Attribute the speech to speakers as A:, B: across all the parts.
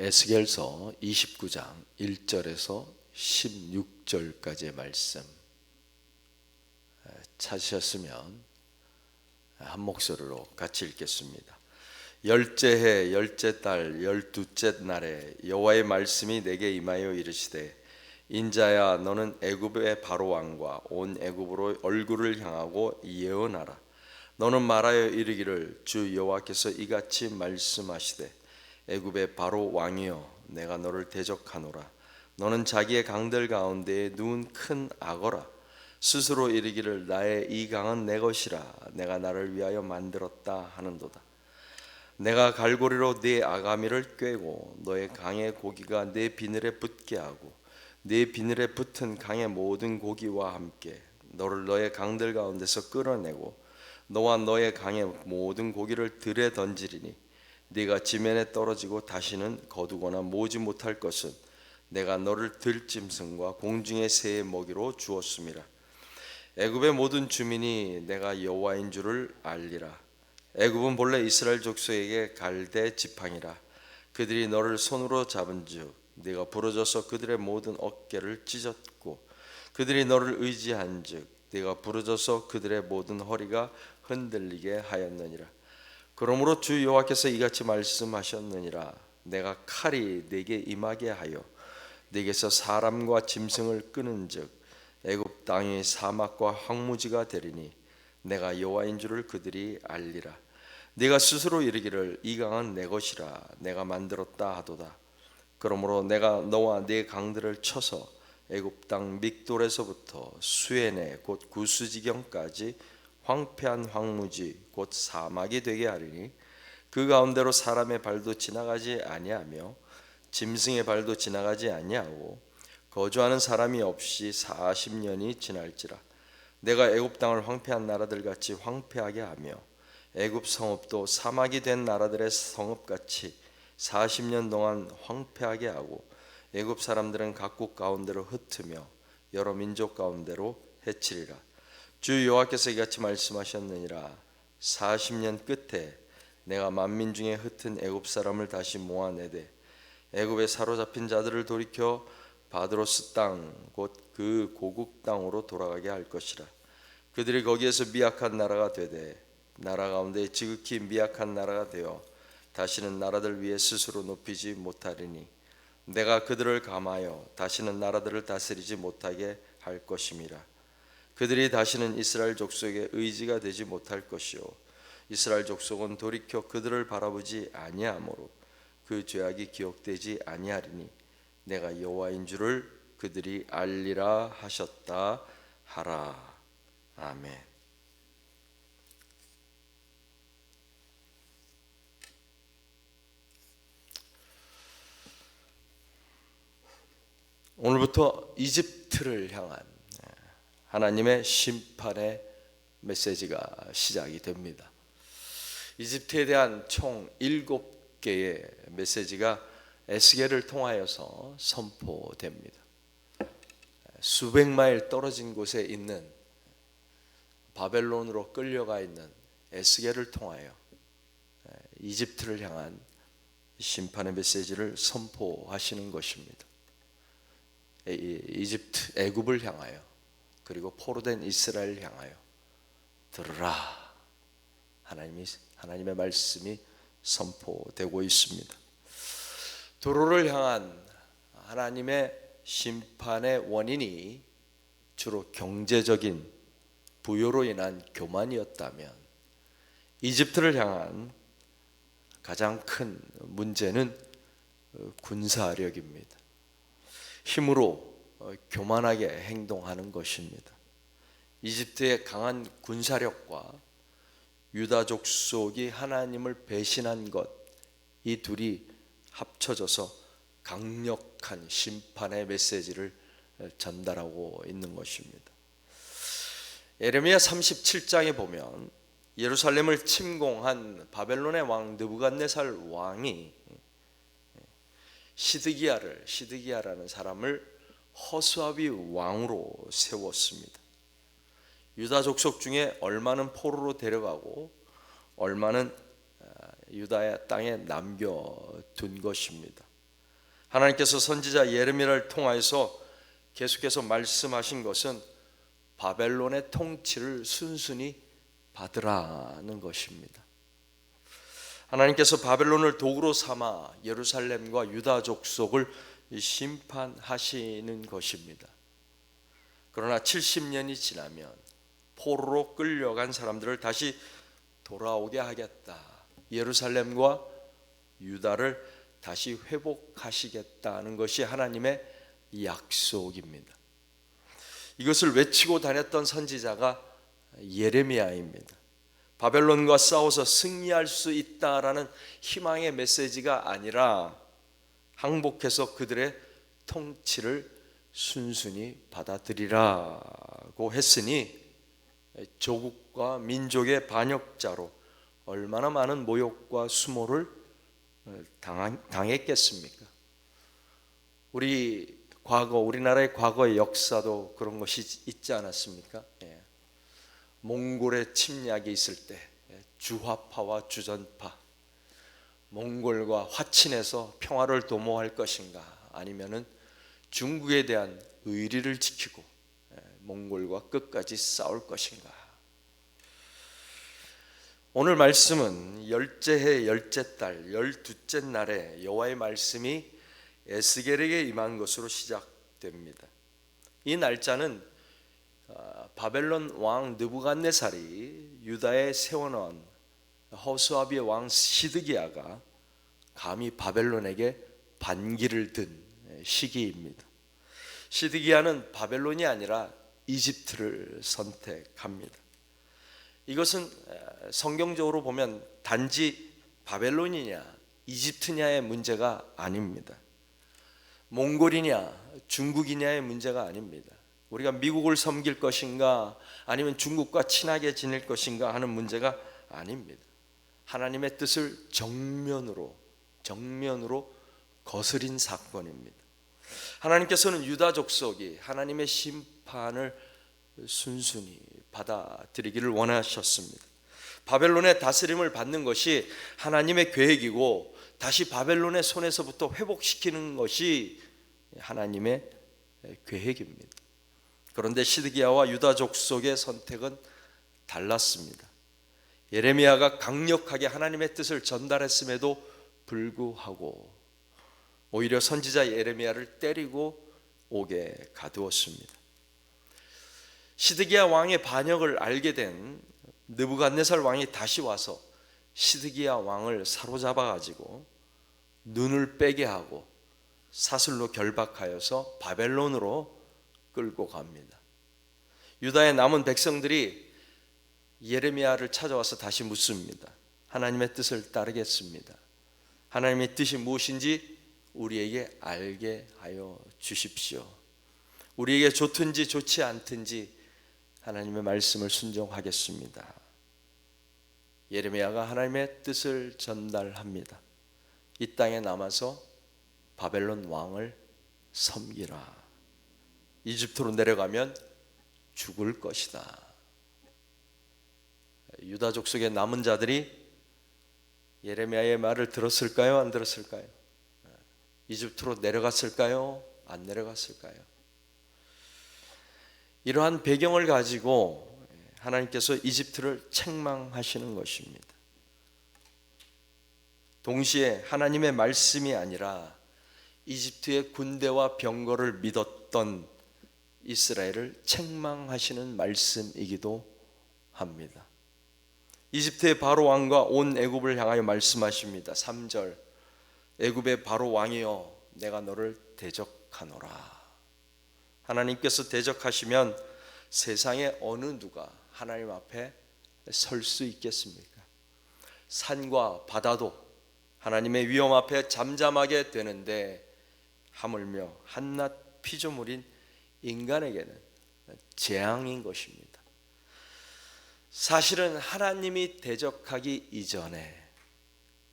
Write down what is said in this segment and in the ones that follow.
A: 에스겔서 29장 1절에서 16절까지의 말씀 찾으셨으면 한 목소리로 같이 읽겠습니다. 열째 해 열째 달 열두째 날에 여호와의 말씀이 내게 임하여 이르시되, 인자야, 너는 애굽의 바로 왕과 온 애굽으로 얼굴을 향하고 예언하라. 너는 말하여 이르기를, 주 여호와께서 이같이 말씀하시되, 애굽의 바로 왕이여, 내가 너를 대적하노라. 너는 자기의 강들 가운데에 누운 큰 악어라. 스스로 이르기를, 나의 이 강은 내 것이라, 내가 나를 위하여 만들었다 하는도다. 내가 갈고리로 네 아가미를 꿰고 너의 강의 고기가 네 비늘에 붙게 하고 네 비늘에 붙은 강의 모든 고기와 함께 너를 너의 강들 가운데서 끌어내고 너와 너의 강의 모든 고기를 들에 던지리니, 네가 지면에 떨어지고 다시는 거두거나 모으지 못할 것은 내가 너를 들짐승과 공중의 새의 먹이로 주었음이라. 애굽의 모든 주민이 내가 여호와인 줄을 알리라. 애굽은 본래 이스라엘 족속에게 갈대 지팡이라. 그들이 너를 손으로 잡은즉 네가 부러져서 그들의 모든 어깨를 찢었고, 그들이 너를 의지한즉 네가 부러져서 그들의 모든 허리가 흔들리게 하였느니라. 그러므로 주 여호와께서 이같이 말씀하셨느니라. 내가 칼이 네게 임하게 하여 네게서 사람과 짐승을 끄는즉 애굽 땅이 사막과 황무지가 되리니, 내가 여호와인 줄을 그들이 알리라. 네가 스스로 이르기를, 이 강은 내 것이라, 내가 만들었다 하도다. 그러므로 내가 너와 네 강들을 쳐서 애굽 땅 믹돌에서부터 수에네 곧 구스지경까지 황폐한 황무지 곧 사막이 되게 하리니, 그 가운데로 사람의 발도 지나가지 아니하며 짐승의 발도 지나가지 아니하고 거주하는 사람이 없이 40년이 지날지라. 내가 애굽 땅을 황폐한 나라들 같이 황폐하게 하며 애굽 성읍도 사막이 된 나라들의 성읍같이 40년 동안 황폐하게 하고, 애굽 사람들은 각국 가운데로 흩으며 여러 민족 가운데로 해치리라. 주 여호와께서 이같이 말씀하셨느니라. 40년 끝에 내가 만민 중에 흩은 애굽 사람을 다시 모아내되 애굽에 사로잡힌 자들을 돌이켜 바드로스 땅 곧 그 고국 땅으로 돌아가게 할 것이라. 그들이 거기에서 미약한 나라가 되되 나라 가운데 지극히 미약한 나라가 되어 다시는 나라들 위에 스스로 높이지 못하리니, 내가 그들을 감하여 다시는 나라들을 다스리지 못하게 할 것임이라. 그들이 다시는 이스라엘 족속의 의지가 되지 못할 것이요, 이스라엘 족속은 돌이켜 그들을 바라보지 아니하므로 그 죄악이 기억되지 아니하리니, 내가 여호와인 줄을 그들이 알리라 하셨다 하라. 아멘. 오늘부터 이집트를 향한 하나님의 심판의 메시지가 시작이 됩니다. 이집트에 대한 총 7개의 메시지가 에스겔을 통하여서 선포됩니다. 수백 마일 떨어진 곳에 있는 바벨론으로 끌려가 있는 에스겔을 통하여 이집트를 향한 심판의 메시지를 선포하시는 것입니다. 이집트, 애굽을 향하여, 그리고 포로된 이스라엘을 향하여 들으라, 하나님의 말씀이 선포되고 있습니다. 도로를 향한 하나님의 심판의 원인이 주로 경제적인 부요로 인한 교만이었다면, 이집트를 향한 가장 큰 문제는 군사력입니다. 힘으로 교만하게 행동하는 것입니다. 이집트의 강한 군사력과 유다 족속이 하나님을 배신한 것, 이 둘이 합쳐져서 강력한 심판의 메시지를 전달하고 있는 것입니다. 예레미야 37장에 보면 예루살렘을 침공한 바벨론의 왕 느부갓네살 왕이 시드기야라는 사람을 허수아비 왕으로 세웠습니다. 유다 족속 중에 얼마는 포로로 데려가고 얼마는 유다의 땅에 남겨둔 것입니다. 하나님께서 선지자 예레미야를 통하여서 계속해서 말씀하신 것은 바벨론의 통치를 순순히 받으라는 것입니다. 하나님께서 바벨론을 도구로 삼아 예루살렘과 유다 족속을 심판하시는 것입니다. 그러나 70년이 지나면 포로로 끌려간 사람들을 다시 돌아오게 하겠다. 예루살렘과 유다를 다시 회복하시겠다는 것이 하나님의 약속입니다. 이것을 외치고 다녔던 선지자가 예레미야입니다. 바벨론과 싸워서 승리할 수 있다라는 희망의 메시지가 아니라 항복해서 그들의 통치를 순순히 받아들이라고 했으니 조국과 민족의 반역자로 얼마나 많은 모욕과 수모를 당했겠습니까? 우리나라의 과거의 역사도 그런 것이 있지 않았습니까? 몽골의 침략이 있을 때 주화파와 주전파, 몽골과 화친해서 평화를 도모할 것인가, 아니면은 중국에 대한 의리를 지키고 몽골과 끝까지 싸울 것인가. 오늘 말씀은 열째해 열째 달 열두째 날에 여호와의 말씀이 에스겔에게 임한 것으로 시작됩니다. 이 날짜는 바벨론 왕 느부갓네살이 유다에 세워놓은 허수아비의 왕 시드기야가 감히 바벨론에게 반기를 든 시기입니다. 시드기야는 바벨론이 아니라 이집트를 선택합니다. 이것은 성경적으로 보면 단지 바벨론이냐 이집트냐의 문제가 아닙니다. 몽골이냐 중국이냐의 문제가 아닙니다. 우리가 미국을 섬길 것인가 아니면 중국과 친하게 지낼 것인가 하는 문제가 아닙니다. 하나님의 뜻을 정면으로 거스린 사건입니다. 하나님께서는 유다 족속이 하나님의 심판을 순순히 받아들이기를 원하셨습니다. 바벨론의 다스림을 받는 것이 하나님의 계획이고 다시 바벨론의 손에서부터 회복시키는 것이 하나님의 계획입니다. 그런데 시드기야와 유다 족속의 선택은 달랐습니다. 예레미야가 강력하게 하나님의 뜻을 전달했음에도 불구하고 오히려 선지자 예레미야를 때리고 옥에 가두었습니다. 시드기야 왕의 반역을 알게 된 느부갓네살 왕이 다시 와서 시드기야 왕을 사로잡아 가지고 눈을 빼게 하고 사슬로 결박하여서 바벨론으로 끌고 갑니다. 유다의 남은 백성들이 예레미야를 찾아와서 다시 묻습니다. 하나님의 뜻을 따르겠습니다. 하나님의 뜻이 무엇인지 우리에게 알게 하여 주십시오. 우리에게 좋든지 좋지 않든지 하나님의 말씀을 순종하겠습니다. 예레미야가 하나님의 뜻을 전달합니다. 이 땅에 남아서 바벨론 왕을 섬기라. 이집트로 내려가면 죽을 것이다. 유다 족속의 남은 자들이 예레미야의 말을 들었을까요? 안 들었을까요? 이집트로 내려갔을까요? 안 내려갔을까요? 이러한 배경을 가지고 하나님께서 이집트를 책망하시는 것입니다. 동시에 하나님의 말씀이 아니라 이집트의 군대와 병거를 믿었던 이스라엘을 책망하시는 말씀이기도 합니다. 이집트의 바로 왕과 온 애굽을 향하여 말씀하십니다. 3절, 애굽의 바로 왕이여 내가 너를 대적하노라. 하나님께서 대적하시면 세상에 어느 누가 하나님 앞에 설 수 있겠습니까? 산과 바다도 하나님의 위엄 앞에 잠잠하게 되는데 하물며 한낱 피조물인 인간에게는 재앙인 것입니다. 사실은 하나님이 대적하기 이전에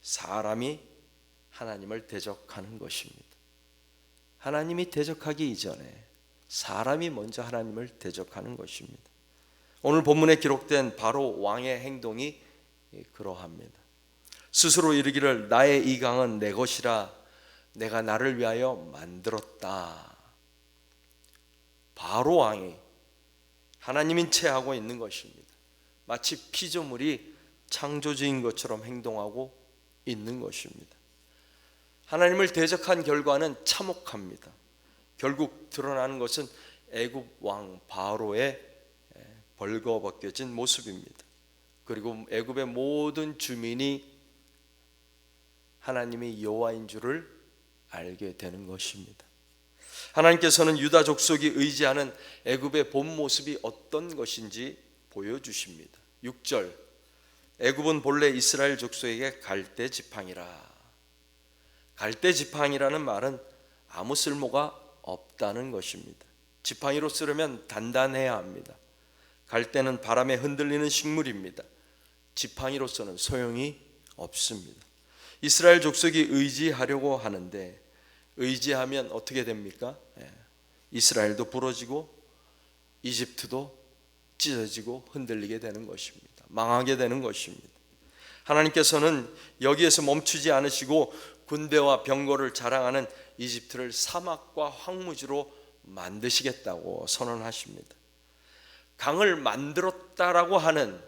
A: 사람이 하나님을 대적하는 것입니다. 하나님이 대적하기 이전에 사람이 먼저 하나님을 대적하는 것입니다. 오늘 본문에 기록된 바로 왕의 행동이 그러합니다. 스스로 이르기를 나의 이 강은 내 것이라 내가 나를 위하여 만들었다. 바로 왕이 하나님인 채 하고 있는 것입니다. 마치 피조물이 창조주인 것처럼 행동하고 있는 것입니다. 하나님을 대적한 결과는 참혹합니다. 결국 드러나는 것은 애굽 왕 바로의 벌거벗겨진 모습입니다. 그리고 애굽의 모든 주민이 하나님이 여호와인 줄을 알게 되는 것입니다. 하나님께서는 유다 족속이 의지하는 애굽의 본 모습이 어떤 것인지 보여주십니다. 6절, 애굽은 본래 이스라엘 족속에게 갈대 지팡이라. 갈대 지팡이라는 말은 아무 쓸모가 없다는 것입니다. 지팡이로 쓰려면 단단해야 합니다. 갈대는 바람에 흔들리는 식물입니다. 지팡이로서는 소용이 없습니다. 이스라엘 족속이 의지하려고 하는데 의지하면 어떻게 됩니까? 이스라엘도 부러지고 이집트도 찢어지고 흔들리게 되는 것입니다. 망하게 되는 것입니다. 하나님께서는 여기에서 멈추지 않으시고 군대와 병거를 자랑하는 이집트를 사막과 황무지로 만드시겠다고 선언하십니다. 강을 만들었다라고 하는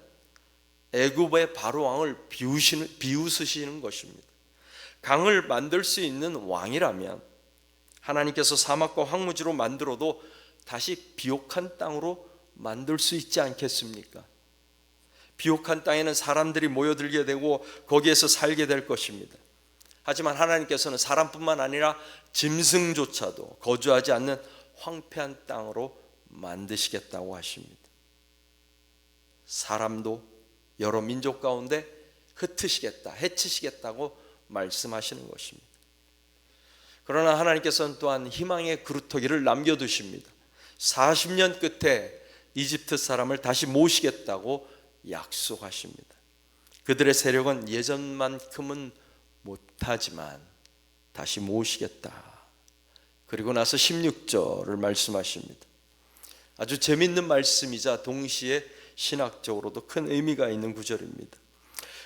A: 애굽의 바로 왕을 비웃으시는 것입니다. 강을 만들 수 있는 왕이라면 하나님께서 사막과 황무지로 만들어도 다시 비옥한 땅으로 만들 수 있지 않겠습니까? 비옥한 땅에는 사람들이 모여들게 되고 거기에서 살게 될 것입니다. 하지만 하나님께서는 사람뿐만 아니라 짐승조차도 거주하지 않는 황폐한 땅으로 만드시겠다고 하십니다. 사람도 여러 민족 가운데 흩으시겠다, 해치시겠다고 말씀하시는 것입니다. 그러나 하나님께서는 또한 희망의 그루터기를 남겨두십니다. 40년 끝에 이집트 사람을 다시 모시겠다고 약속하십니다. 그들의 세력은 예전만큼은 못하지만 다시 모시겠다. 그리고 나서 16절을 말씀하십니다. 아주 재밌는 말씀이자 동시에 신학적으로도 큰 의미가 있는 구절입니다.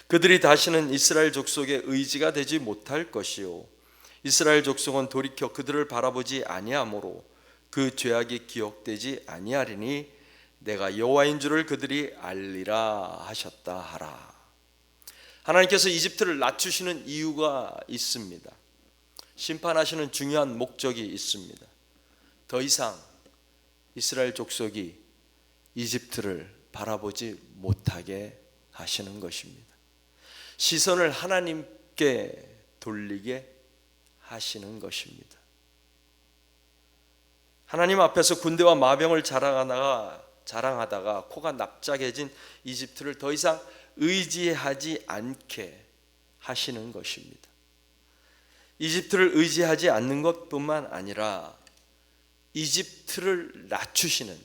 A: 그들이 다시는 이스라엘 족속의 의지가 되지 못할 것이요 이스라엘 족속은 돌이켜 그들을 바라보지 아니하므로 그 죄악이 기억되지 아니하리니 내가 여호와인 줄을 그들이 알리라 하셨다 하라. 하나님께서 이집트를 낮추시는 이유가 있습니다. 심판하시는 중요한 목적이 있습니다. 더 이상 이스라엘 족속이 이집트를 바라보지 못하게 하시는 것입니다. 시선을 하나님께 돌리게 하시는 것입니다. 하나님 앞에서 군대와 마병을 자랑하다가 코가 납작해진 이집트를 더 이상 의지하지 않게 하시는 것입니다. 이집트를 의지하지 않는 것뿐만 아니라 이집트를 낮추시는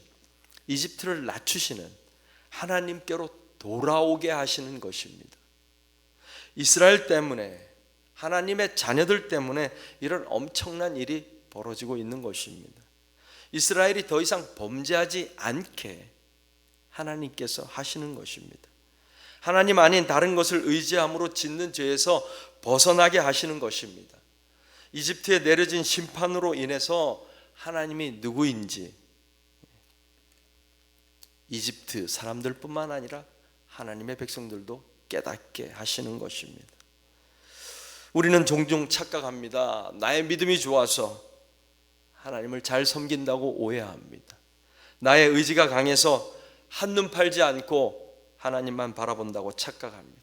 A: 하나님께로 돌아오게 하시는 것입니다. 이스라엘 때문에, 하나님의 자녀들 때문에 이런 엄청난 일이 벌어지고 있는 것입니다. 이스라엘이 더 이상 범죄하지 않게 하나님께서 하시는 것입니다. 하나님 아닌 다른 것을 의지함으로 짓는 죄에서 벗어나게 하시는 것입니다. 이집트에 내려진 심판으로 인해서 하나님이 누구인지 이집트 사람들뿐만 아니라 하나님의 백성들도 깨닫게 하시는 것입니다. 우리는 종종 착각합니다. 나의 믿음이 좋아서 하나님을 잘 섬긴다고 오해합니다. 나의 의지가 강해서 한눈 팔지 않고 하나님만 바라본다고 착각합니다.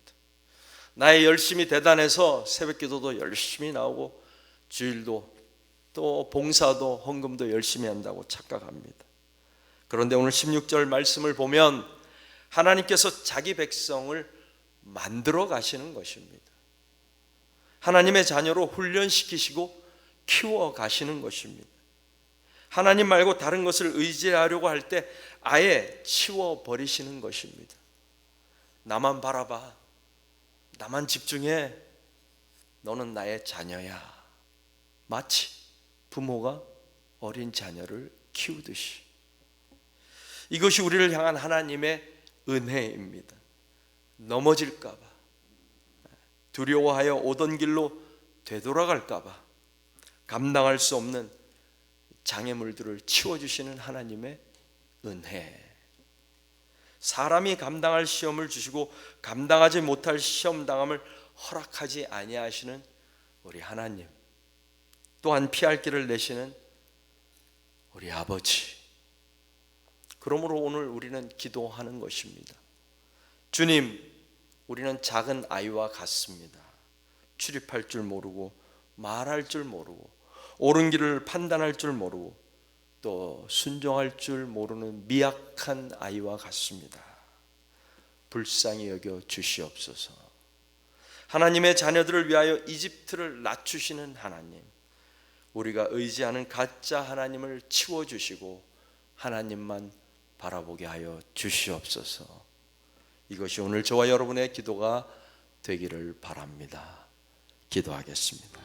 A: 나의 열심이 대단해서 새벽기도도 열심히 나오고 주일도 또 봉사도 헌금도 열심히 한다고 착각합니다. 그런데 오늘 16절 말씀을 보면 하나님께서 자기 백성을 만들어 가시는 것입니다. 하나님의 자녀로 훈련시키시고 키워 가시는 것입니다. 하나님 말고 다른 것을 의지하려고 할 때 아예 치워버리시는 것입니다. 나만 바라봐, 나만 집중해, 너는 나의 자녀야. 마치 부모가 어린 자녀를 키우듯이. 이것이 우리를 향한 하나님의 은혜입니다. 넘어질까 봐, 두려워하여 오던 길로 되돌아갈까 봐 감당할 수 없는 장애물들을 치워주시는 하나님의 은혜, 사람이 감당할 시험을 주시고 감당하지 못할 시험당함을 허락하지 아니하시는 우리 하나님, 또한 피할 길을 내시는 우리 아버지. 그러므로 오늘 우리는 기도하는 것입니다. 주님, 우리는 작은 아이와 같습니다. 출입할 줄 모르고 말할 줄 모르고 옳은 길을 판단할 줄 모르고 또 순종할 줄 모르는 미약한 아이와 같습니다. 불쌍히 여겨 주시옵소서. 하나님의 자녀들을 위하여 이집트를 낮추시는 하나님, 우리가 의지하는 가짜 하나님을 치워주시고 하나님만 바라보게 하여 주시옵소서. 이것이 오늘 저와 여러분의 기도가 되기를 바랍니다. 기도하겠습니다.